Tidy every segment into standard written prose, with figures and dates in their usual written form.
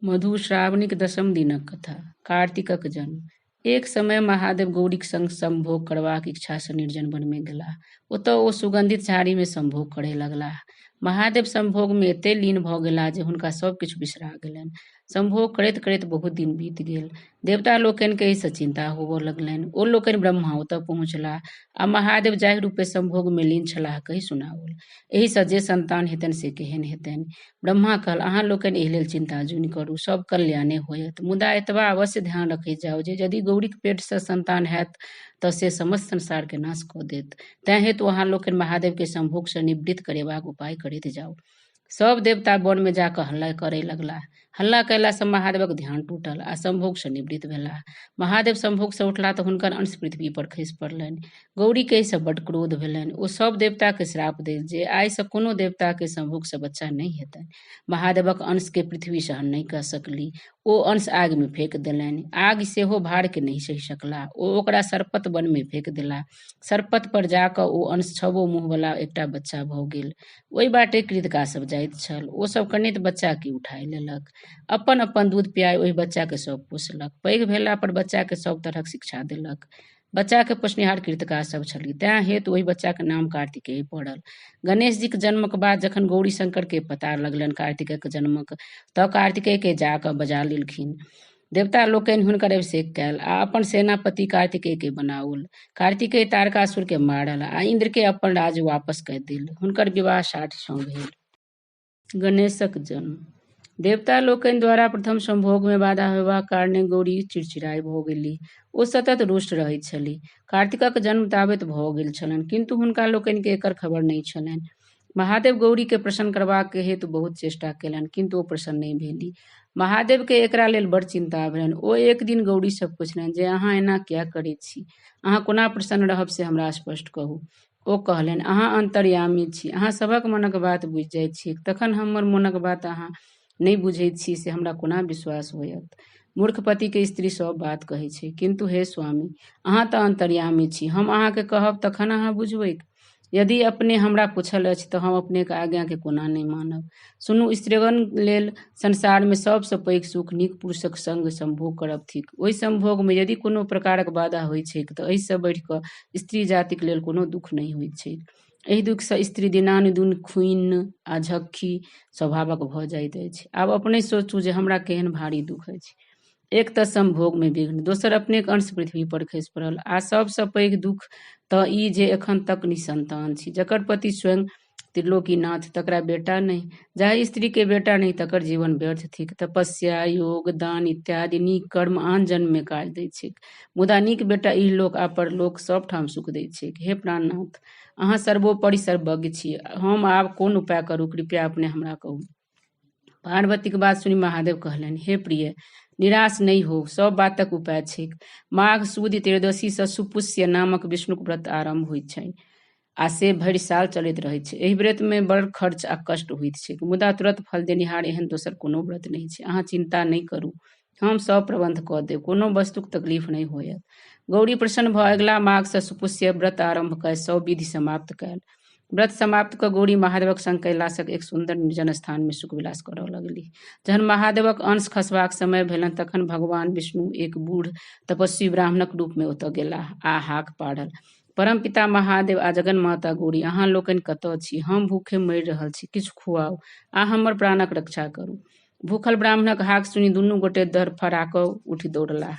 मधुश्रावणीक दशम दिनक कथा। कार्तिकक जन्म। एक समय महादेव गौरीक संग संभोग करबाक इच्छा सँ निर्जन वन में गेलाह। ओतऽ ओ सुगंधित झाड़ी में संभोग करय लगलाह। महादेव संभोग में एते लीन भऽ गेलाह जे हुनका सब किछु बिसरा गेलनि। संभोग करैत करैत बहुत दिन बीत गेल। देवता लोकनि के एहि सँ चिंता होबय लगलनि। ओ लोकनि ब्रह्मा ओतऽ पहुँचलाह आ महादेव जाहि रूपे संभोग में लीन छलाह कहि सुनाओल। एहि सँ जे संतान हेतनि से केहन हेतनि। ब्रह्मा कहल, अहाँ लोकनि एहि लेल चिंता जुनि करू, सब कल्याणे होयत। मुदा एतबा अवश्य ध्यान रखै जाउ जे यदि गौरीक पेट सँ संतान हैत तऽ से समस्त संसार के नाश कऽ देत। तैं हेतु अहाँ लोकनि महादेव के संभोग सँ निवृत्त करेबाक उपाय करैत जाउ। सब देवता वन में जाकऽ हल्ला करय लगलाह। हल्ला कयला सँ महादेवक ध्यान टूटल आ संभोग सँ निवृत्त भेलाह। महादेव संभोग सँ उठला तऽ हुनकर अंश पृथ्वी पर खसि पड़लनि। गौरी के एहि सँ बड्ड क्रोध भेलनि। ओ सब देवता के श्राप देल जे आइ सँ कोनो देवता के संभोग सँ बच्चा नहि हेतनि। महादेवक अंश के पृथ्वी सहन नहि कऽ सकली। ओ अंश आग में फेंक देलनि। आग सेहो भार के नहि सहि सकला। ओ ओकरा सरपत वन में फेंक देला। सरपत पर जाकऽ ओ अंश छबो मुँह वाला एकटा बच्चा भऽ गेल। ओहि बाटे कृतका सब जाइत छल। ओ सब कनित बच्चा के उठाय लेलक। अपन अपन दूध पियाय ओहि बच्चा के सब पोसलक। पैघ भेला पर बच्चा के सब तरहक शिक्षा देलक। बच्चा के पोसनिहार कृतका सब छली। तें हेतु ओहि बच्चा के नाम कार्तिकेय पड़ल। गणेश जी के जन्मक बाद जखन गौरी शंकर के पता लगलनि कार्तिकेय के जन्मक, तऽ कार्तिकेय के जाकऽ बजा लेलखिन। देवता लोकनि हुनकर अभिषेक कयल आ अपन सेनापति कार्तिकेय के बनाओल। कार्तिकेय तारकासुर के मारल आ इंद्र के अपन राज्य वापस कऽ देल। हुनकर विवाह 60 सँ भेल। गणेशक जन्म। देवता लोकनि द्वारा प्रथम संभोग में बाधा होयबाक कारणे गौरी चिड़चिड़ाय भऽ गेलीह। ओ सतत रुष्ट रहैत छलीह। कार्तिकक जन्म ताबत भऽ गेल छलनि, किंतु हुनका लोकनि के एकर खबर नहि छलनि। महादेव गौरी के प्रसन्न करबाक हेतु बहुत चेष्टा केलनि, किंतु ओ प्रसन्न नहि भेलीह। महादेव के एकरा लेल बड़ चिंता भेलनि। ओ एक दिन गौरी सँ पुछलनि जे अहाँ एना किया करैत छी? अहाँ कोना प्रसन्न रहब से हमरा स्पष्ट कहू। ओ कहलनि, अहाँ अंतर्यामी छी, अहाँ सभक मनक बात बुझि जाइत छी, तखन हमर मोनक बात अहाँ नहि बुझैत छी से हमरा कोना विश्वास होयत। मूर्ख पति के स्त्री सब बात कहै छै, किंतु हे स्वामी, अहाँ तऽ अंतर्यामी छी, हम अहाँके कहब तखन अहाँ बुझबै। यदि अपने हमरा पूछल अछि तऽ हम अपनेक आज्ञा के कोना नहि मानब। सुनू, स्त्रीगण लेल संसार में सबसँ पैघ सुख नीक पुरुषक संग संभोग करब थिक। ओहि संभोग में यदि कोनो प्रकारक बाधा होइत छैक तऽ एहि सँ बढ़ि कऽ स्त्री जातिक लेल कोनो दुख नहि होइत छैक। एहि दुख सँ स्त्री दिनानुदिन क्षीण आ झक्की स्वभावक भऽ जाइत अछि। आब अपने सोचू जे हमरा केहन भारी दुख अछि। एक तऽ संभोग में विघ्न, दोसर अपनेक अंश पृथ्वी पर खसि पड़ल, आ सबसँ पैघ दुख तऽ ई जे एखन तक निसंतान छी। जकर पति स्वयं त्रिलोकीनाथ तकरा बेटा नहीं, जाहि स्त्री के बेटा नहीं तकर जीवन व्यर्थ थिक। तपस्या, योग, दान इत्यादि नीक कर्म आन जन्म में काज दैत छैक, मुदा नीक बेटा इहलोक आ परलोक सब ठाम सुख दैत छैक। हे प्राणनाथ, अहाँ सर्वोपरि सर्वज्ञ छी। हम आब कोन उपाय करू, कृपया अपने हमरा कहू। पार्वती के बात सुनी महादेव कहलनि, हे प्रिय, निराश नहीं हो, सब बातक उपाय छैक। माघ सुद त्रयोदशी सँ सुपुष्य नामक विष्णुक व्रत आरंभ होइत छै आ से भरि साल चलैत रहैत छै। एहि व्रत में बड़ खर्च आ कष्ट होइत छैक, मुदा तुरंत फल देनिहार एहन दोसर कोनो व्रत नहीं छै। अहाँ चिंता नहीं करू, हम सब प्रबंध कऽ देब, कोनो वस्तुक तकलीफ नहीं होयत। गौरी प्रसन्न भऽ अगिला माघ सँ सुपुष्य व्रत आरंभ कय सब विधि समाप्त कयल। व्रत समाप्त कऽ गौरी महादेवक संग कैलाशक एक सुंदर निर्जन स्थान में सुख विलास करऽ लगलीह। जहन महादेवक अंश खसबाक समय भेलनि तखन भगवान विष्णु एक बूढ़ तपस्वी ब्राह्मणक रूप में ओतऽ गेलाह आ हाक पाड़ल, परमपिता महादेव आ जगन माता गौरी, अहाँ लोकनि कतऽ छी? हम भूखे मरि रहल छी, किछु खुआउ आ हमर प्राणक रक्षा करू। भूखल ब्राह्मणक हाक सुनी दुनू गोटे धरफराकऽ उठि दौड़लाह।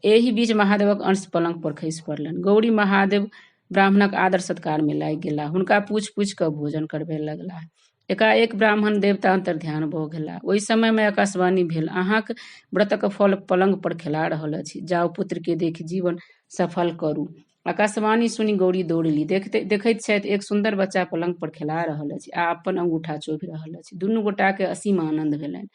एहि बीच महादेवक अंश पलंग पर खसि पड़लनि। गौरी महादेव ब्राह्मणक आदर सत्कार में लागि गेलाह, हुनका पूछि पूछि कऽ भोजन करबय लगलाह। एकाएक ब्राह्मण देवता अंतर्ध्यान भऽ गेलाह। ओहि समय में आकाशवाणी भेल, अहाँक व्रतक फल पलंग पर खेला रहल अछि, जाउ पुत्र के देखि जीवन सफल करू। आकाशवाणी सुनी गौरी दौड़ली। देखैत छथि एक सुंदर बच्चा पलंग पर खेला रहल अछि आ अपन अंगूठा चोभि रहल अछि। दुनू गोटा के असीम आनंद भेलनि।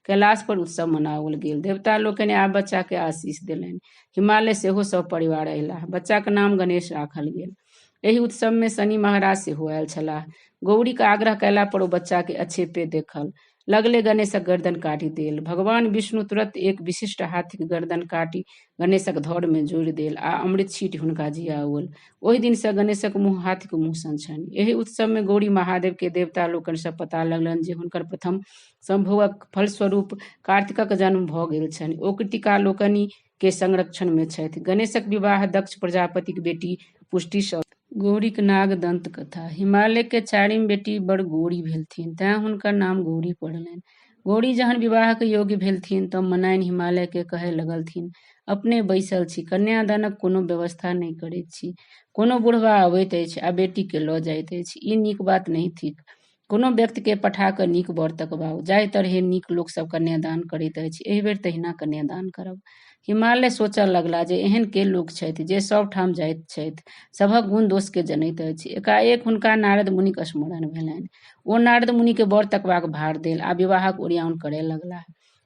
कैलाश पर उत्सव मनाओल गेल। देवता लोकनि आब बच्चा के आशीष देलनि। हिमालय सेहो सब परिवार अयलाह। बच्चा के नाम गणेश राखल गेल। एहि उत्सव में शनि महाराज सेहो आयल छलाह। गौरी के आग्रह कयला पर ओ बच्चा के अछेपे देखल लगले गणेशक गर्दन काटि देल। भगवान विष्णु तुरंत एक विशिष्ट हाथीक गर्दन काटि गणेशक धड़ में जोड़ि देल आ अमृत छीटि हुनका जियाओल। ओहि दिन से गणेशक मुँह हाथीक मुँह सन छनि। एहि उत्सव में गौरी महादेव के देवता लोकनि सँ पता लगलनि जे हुनकर प्रथम संभोगक फलस्वरूप कार्तिकक जन्म भऽ गेल छनि। ओ कृतिका लोकनि के संरक्षण में छथि। गणेशक विवाह दक्ष प्रजापतिक बेटी पुष्टि सँ। गौरीक नाग दंत कथा। हिमालय के चारिम बेटी बड़ गौरी भेलथिन, तें हुनकर नाम गौरी पड़लनि। गौरी जहन विवाहक योग्य भेलथिन तऽ मनाइन हिमालय के कहै लगलथिन, अपने बैसल छी, कन्यादानक कोनो व्यवस्था नहि करैत छी। कोनो बुढ़वा अबैत अछि आ बेटी के लऽ जाइत अछि, ई नीक बात नहि थिक। कोनो व्यक्ति के पठा कऽ नीक बर तकबाऊ, जाहि तरहे नीक लोक सब कन्यादान करैत अछि, एहि बेर तहिना कन्यादान करब। हिमालय सोचऽ लगला जे एहन के लोक छथि जे सब ठाम जाइत छथि, सभक गुण दोष के जनैत अछि। एकाएक हुनका नारद मुनिक स्मरण भेलनि। ओ नारद मुनि के बर तकबाक भार देल आ विवाहक ओरियान करय लगलाह।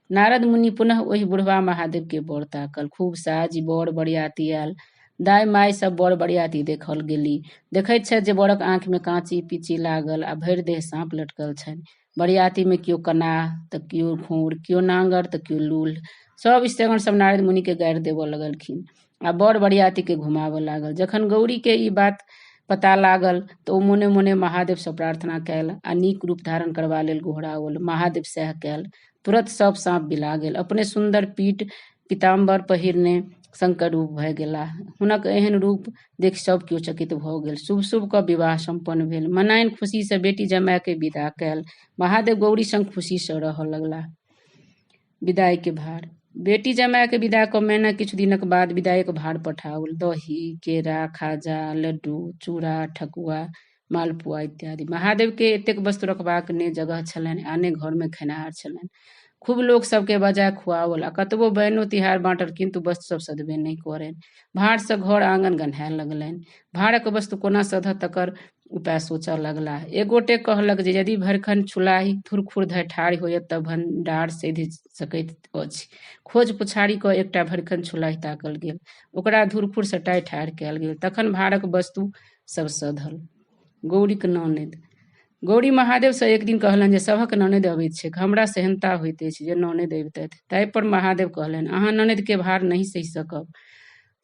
नारद मुनि पुनः ओहि बुढ़वा महादेव के बर ताकल। खूब साजी बर बरियाती आयल। दाय माय सब बर बरियाती देखल गेली। देखैत छथि जे बरक आँखि में काँची पीची लागल आ भरि देह साँप लटकल छनि। बरियाती में कियो कनाह तऽ कियो घोर, कियो नांगर तऽ कियो लूल्ह। सब स्त्रीगण सब नारद मुनि के गारि देबऽ लगलखिन आ बर बरियाती के घुमाबऽ लागल। जखन गौरी के ई बात पता लागल तऽ ओ मोने मोने महादेव सँ प्रार्थना कयल आ नीक रूप धारण करबा लेल गोहराओल। महादेव सएह कयल। तुरंत सब साँप बिला गेल। अपने सुंदर पीठ पीताम्बर पहिरने शंकर रूप भऽ गेलाह। हुनक एहन रूप देख सब कियो चकित भऽ गेल। शुभ शुभ कऽ विवाह संपन्न भेल। मनाइन खुशी से बेटी जमाय के विदा कयल। महादेव गौरी संग खुशी सँ रहऽ लगलाह। विदाई के भार। बेटी जमाय के विदा कऽ मैना किछु दिनक बाद विदाईक भार पठाओल। दही, केरा, खाजा, लड्डू, चूड़ा, ठकुआ, मालपुआ इत्यादि। महादेव के एतेक वस्तु रखबाक ने जगह छलनि आ ने घर में खेनिहार छलनि। खूब लोक सबके बजाय खुआओल आ कतबो बैनो तिहार बाँटल, किंतु वस्तु सब सधबे नहि करनि। भार सँ घर आंगन गन्हाय लगलनि। भारक वस्तु कोना सधत तकर उपाय सोचऽ लगलाह। एक गोटे कहलक जे यदि भरिखन छुलाही थुरखुर धरि ठाढ़ होयत तऽ भंडार सधि सकैत अछि। खोज पुछारी कऽ एकटा भरिखन छुलाही ताकल गेल। ओकरा धुरखुर सटाइ ठाढ़ कयल गेल। तखन भारक वस्तु सब सधल। गौरीक ननैद। गौरी महादेव सँ एक दिन कहलनि जे सभक ननैद अबैत छैक, हमरा सेहनता होइत अछि जे ननैद अबितथि। ताहि पर महादेव कहलनि, अहाँ ननैद के भार नहि सहि सकब।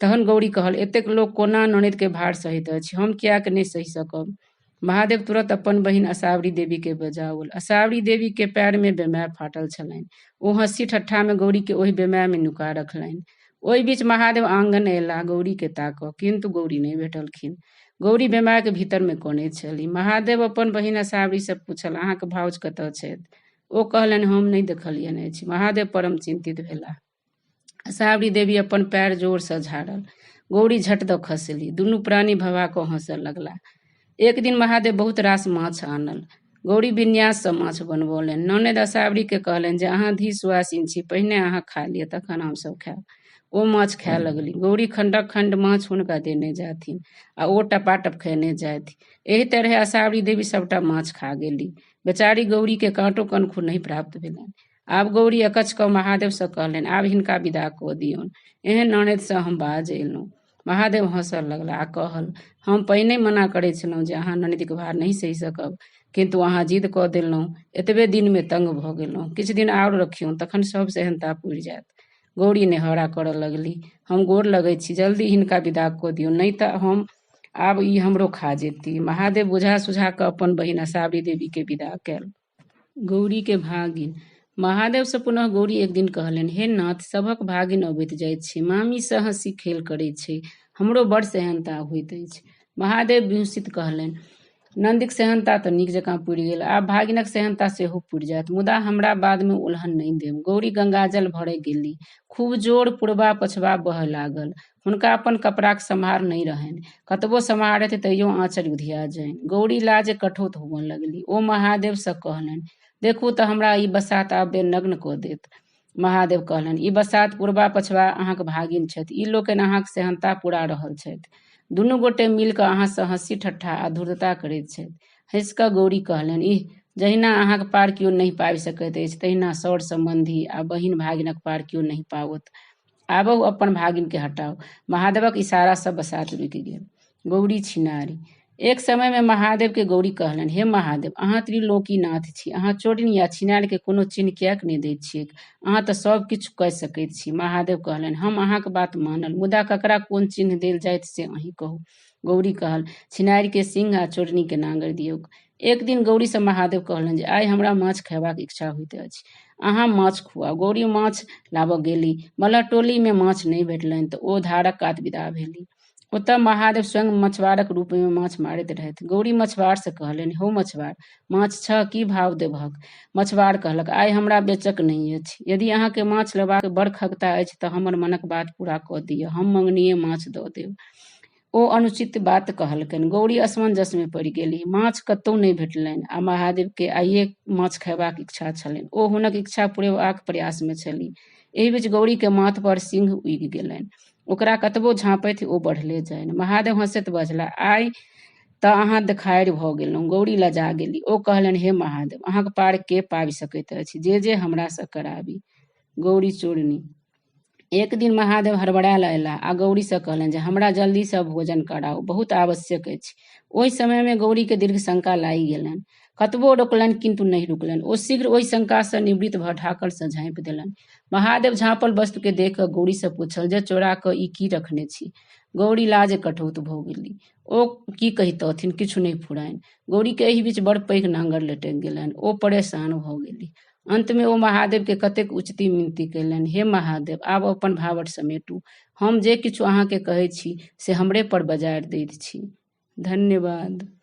तहन गौरी कहल, एतेक लोक कोना ननैद के भार सहैत अछि, हम कियाक नहि सहि सकब। महादेव तुरंत अपन बहिन असावरी देवी के बजाओल। असावरी देवी के पैर में बेमाय फाटल छलनि। ओ हंसी ठट्ठा में गौरी के ओहि बेमाय में नुका रखलनि। ओहि बीच महादेव आंगन अयलाह गौरी के ताकऽ, किंतु गौरी नहि भेटलखिन। गौरी बेमाय के भीतर में कनैत छली। महादेव अपन बहिन असावरी सँ पूछल, अहाँक भाउज कतऽ छथि? ओ कहलनि, हम नहि देखलियनि अछि। महादेव परम चिंतित भेलाह। असावरी देवी अपन पैर जोर सँ झाड़ल। गौरी झट दऽ खसली। दुनू प्राणी भभा कऽ हंसऽ लगलाह। एक दिन महादेव बहुत रास माछ आनल। गौरी विन्यास सँ माछ बनबौलनि। ननैद असावरी के कहलनि जे अहाँ धीस उआसिन छी, पहिने अहाँ खा लिअ, तखन हमसभ खायब। ओ माछ खाय लगली। गौरी खंडक खंड माछ हुनका देने जाथिन आ ओ टपाटप खेने जाथि। एहि तरहे असावरी देवी सबटा माछ खा गेली। बेचारी गौरी के काँटो कनखु नहि प्राप्त भेलनि। आब गौरी अकच्छ कऽ महादेव सँ कहलनि, आब हिनका विदा कऽ दियौन, एहन ननैद सँ हम बाज अयलहुँ। महादेव हंसऽ लगलाह आ कहल, हम पहिने मना करै छलहुँ जे अहाँ ननदिक भार नहि सहि सकब, किंतु अहाँ जिद कऽ देलहुँ। एतबे दिन में तंग भऽ गेलहुँ। किछु दिन आओर रखियौन, तखन सब सेहनता पुरि जायत। गौरी नेहरा करऽ लगली, हम गोर लगै छी, जल्दी हिनका विदा कऽ दियौ, नहि तऽ हम आब ई हमरो खा जेती। महादेव बुझा सुझा कऽ अपन बहिन असावरी देवी के विदा कयल। गौरी के भागिन। महादेव सँ पुनः गौरी एक दिन कहलनि, हे नाथ, सभक भागिन अबैत जाइत छै, मामी सँ हंसी खेल करैत छै, हमरो बड़ सेहनता होइत अछि। महादेव बिहुसित कहलनि, नंदीक सेहनता तऽ नीक जकाँ पुरि गेल, आब भागिनक सेहनता सेहो पुरि जायत, मुदा हमरा बाद में उल्हन नहि देब। गौरी गंगाजल भरय गेली। खूब जोर पूर्वा पछबा बहय लागल। हुनका अपन कपड़ाक सम्हार नहि रहनि। कतबो सम्हारैत तैयो आँचर उधिया जानि। गौरी लाजे कठोत हुअ लगली। ओ महादेव सँ कहलनि, देखू तऽ हमरा ई बसात आब बेनग्न कऽ देत। महादेव कहलनि, ई बसात पूर्वा पछबा अहाँक भागिन छथि, ई लोकनि अहाँक सेहनता पुरा रहल छथि। दुनू गोटे मिल कऽ अहाँ सँ हंसी ठट्ठा आ धूर्तता करैत छथि। हंसि कऽ गौरी कहलनि, इह, जहिना अहाँक पार कियो नहि पाबि सकैत अछि, तहिना सर संबंधी आ बहिन भागिनक पार कियो नहि पाओत। आबहु अपन भागिन के हटाउ। महादेवक इशारा सँ बसात रुकि गेल। गौरी छिनारी। एक समय में महादेव के गौरी कहलनि, हे महादेव, अहाँ त्रिलोकीनाथ छी, अहाँ चोरनी आ छिनार के कोनो चिन्ह किएक नहि दैत छियै? अहाँ तऽ सब किछु कऽ सकैत छी। महादेव कहलनि, हम अहाँके बात मानल, मुदा ककरा कोन चिन्ह देल जाइत से अहीं कहू। गौरी कहल, छिनारि के सिंह आ चोरनी के नांगर दियौ। एक दिन गौरी से महादेव कहलनि जे आइ हमरा माछ खयबाक इच्छा होइत अछि, अहाँ माछ खुआउ। गौरी माछ लाबऽ गेली, मल्लह टोली में माछ नहि भेटलनि तऽ ओ धारक कात विदा भेली। ओतऽ महादेव स्वयं मछुआरक रूप में माछ मारैत रहथि। गौरी मछुआर से कहलनि, हो मछुआर, माछ छह, की भाव देबहक? मछुआर कहलक, आइ हमरा बेचक नहि अछि। यदि अहाँके माछ लेबाक बड़ खगता अछि तऽ हमर मनक बात पूरा कऽ दिअ, हम मंगनीये माछ दऽ देब। ओ अनुचित बात कहलकनि। गौरी असमंजस में पड़ि गेली। माछ कतौ नहि भेटलनि आ महादेव के आइये माछ खयबाक इच्छा छलनि। ओ हुनक इच्छा पुरेबाक प्रयास में छली। एहि बीच गौरी के माथ पर सिंह उगि गेलनि। ओकरा कतबो झाँपथि ओ बढ़ले जानि। महादेव हंसैत बजला, आइ तऽ अहाँ देखारि भऽ गेलहुँ। गौरी लजा गेली। ओ कहलनि, हे महादेव, अहाँक पार के पाबि सकैत अछि? जे जे हमरा सँ कराबी। गौरी चोरनी। एक दिन महादेव हड़बड़ायल अयला आ गौरी से कहलनि जे हमरा जल्दी से भोजन कराउ, बहुत आवश्यक अछि। ओहि समय में गौरी के दीर्घ शंका लागि गेलनि। कतबो रोकलनि किंतु नहि रुकलनि। ओ शीघ्र ओहि शंका से निवृत्त भऽ ढाकल से झाँपि देलनि। महादेव झाँपल वस्तु के देख कऽ गौरी से पूछल जे चोरा कऽ ई की रखने छी? गौरी लाज कठौत भऽ गेली। ओ की कहितथिन, किछु नहि फुरानि। गौरी के एहि बीच बड़ पैघ नांगर लटकि गेलनि। ओ परेशान भऽ गेली। अंत में ओ महादेव के कतेक उचती मिनती कयलनि, हे महादेव, आब अपन भावट समेटू। हम जे किछु अहाँके कहै छी से हमरे पर बजारि दैत छी। धन्यवाद।